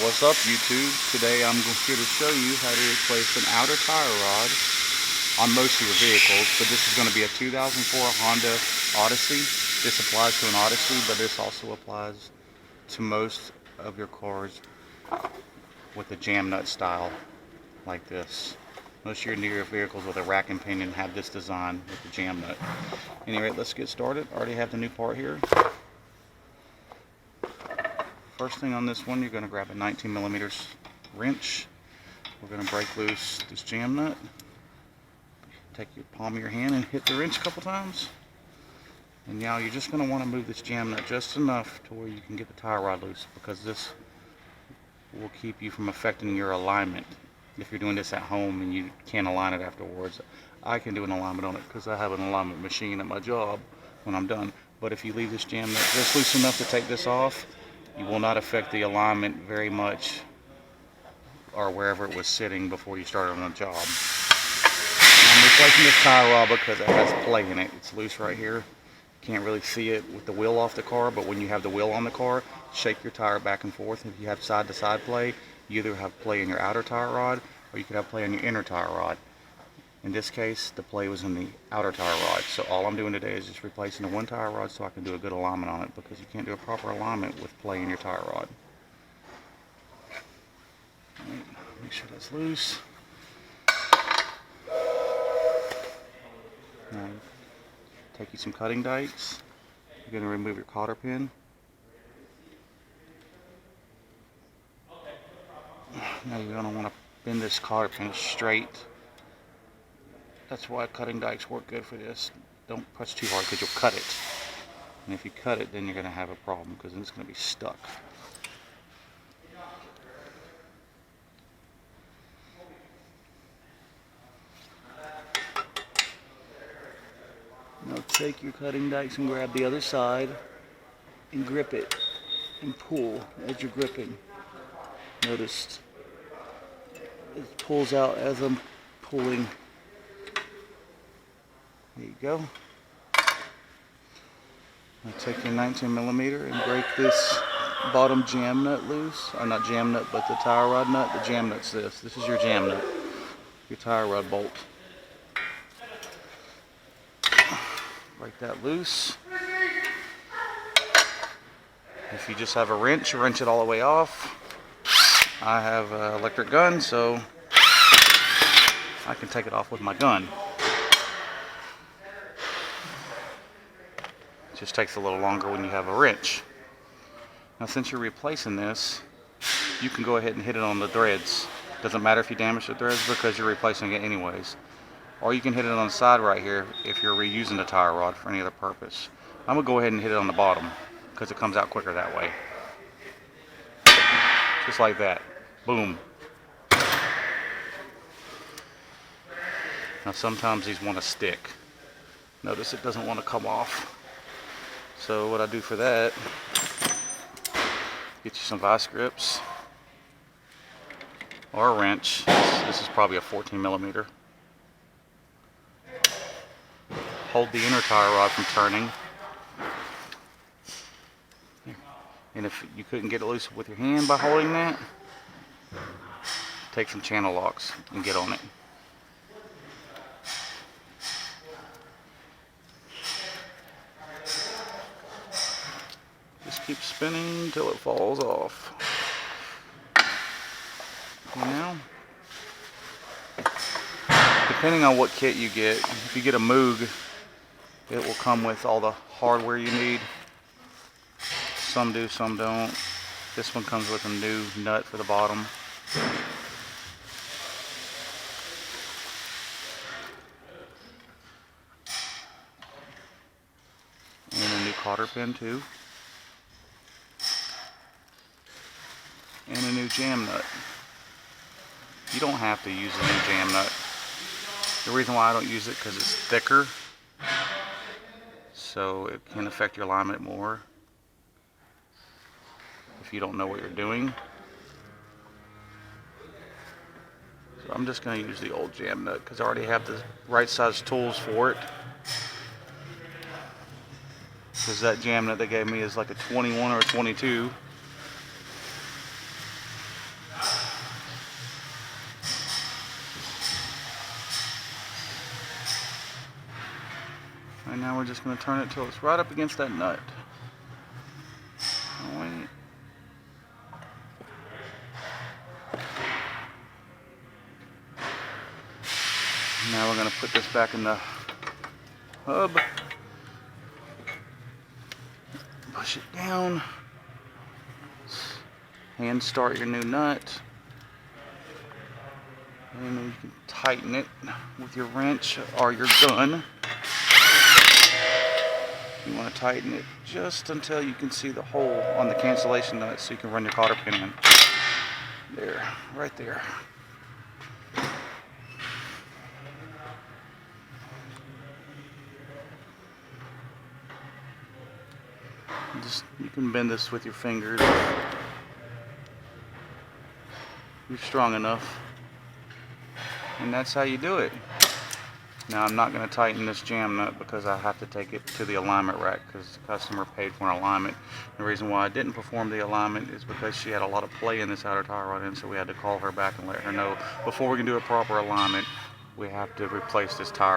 What's up, YouTube? Today I'm here to show you how to replace an outer tire rod on most of your vehicles, but this is going to be a 2004 Honda Odyssey. This applies to an Odyssey, but this also applies to most of your cars with a jam nut style like this. Most of your newer vehicles with a rack and pinion have this design with the jam nut. Anyway, let's get started. I already have the new part here. First thing on this one, you're going to grab a 19mm wrench. We're going to break loose this jam nut. Take your palm of your hand and hit the wrench a couple times. And now you're just going to want to move this jam nut just enough to where you can get the tire rod loose, because this will keep you from affecting your alignment. If you're doing this at home and you can't align it afterwards, I can do an alignment on it because I have an alignment machine at my job when I'm done. But if you leave this jam nut just loose enough to take this off, you will not affect the alignment very much, or wherever it was sitting before you started on the job. And I'm replacing this tire rod because it has play in it. It's loose right here. Can't really see it with the wheel off the car, but when you have the wheel on the car, shake your tire back and forth. If you have side-to-side play, you either have play in your outer tire rod or you could have play in your inner tire rod. In this case, the play was in the outer tire rod. So all I'm doing today is just replacing the one tire rod so I can do a good alignment on it, because you can't do a proper alignment with play in your tire rod. Right, make sure that's loose. Now, take you some cutting dikes. You're going to remove your cotter pin. Now you're going to want to bend this cotter pin straight. That's why cutting dikes work good for this. Don't press too hard because you'll cut it. And if you cut it, then you're going to have a problem, because then it's going to be stuck. Now take your cutting dikes and grab the other side and grip it and pull as you're gripping. Notice it pulls out as I'm pulling. There you go. Now take your 19mm and break this bottom jam nut loose. Or not jam nut, but the tire rod nut. The jam nut's this. This is your jam nut. Your tire rod bolt. Break that loose. If you just have a wrench it all the way off. I have an electric gun, so I can take it off with my gun. It just takes a little longer when you have a wrench. Now, since you're replacing this, you can go ahead and hit it on the threads. Doesn't matter if you damage the threads, because you're replacing it anyways. Or you can hit it on the side right here if you're reusing the tire rod for any other purpose. I'm going to go ahead and hit it on the bottom because it comes out quicker that way. Just like that. Boom. Now sometimes these want to stick. Notice it doesn't want to come off. So what I do for that, get you some vice grips or a wrench. This is probably a 14mm. Hold the inner tire rod from turning. And if you couldn't get it loose with your hand by holding that, take some channel locks and get on it. Just keep spinning until it falls off. And now, depending on what kit you get, if you get a Moog, it will come with all the hardware you need. Some do, some don't. This one comes with a new nut for the bottom. And a new cotter pin too. And a new jam nut. You don't have to use a new jam nut. The reason why I don't use it because it's thicker, so it can affect your alignment more if you don't know what you're doing. So I'm just going to use the old jam nut because I already have the right size tools for it. Because that jam nut they gave me is like a 21 or a 22. And now we're just going to turn it till it's right up against that nut. Wait. Now we're going to put this back in the hub. Push it down. Hand start your new nut. And then you can tighten it with your wrench or your gun. You want to tighten it just until you can see the hole on the cancellation nut so you can run your cotter pin in. There, right there. You can bend this with your fingers if you're strong enough. And that's how you do it. Now I'm not going to tighten this jam nut because I have to take it to the alignment rack because the customer paid for an alignment. The reason why I didn't perform the alignment is because she had a lot of play in this outer tire rod end, so we had to call her back and let her know before we can do a proper alignment we have to replace this tire.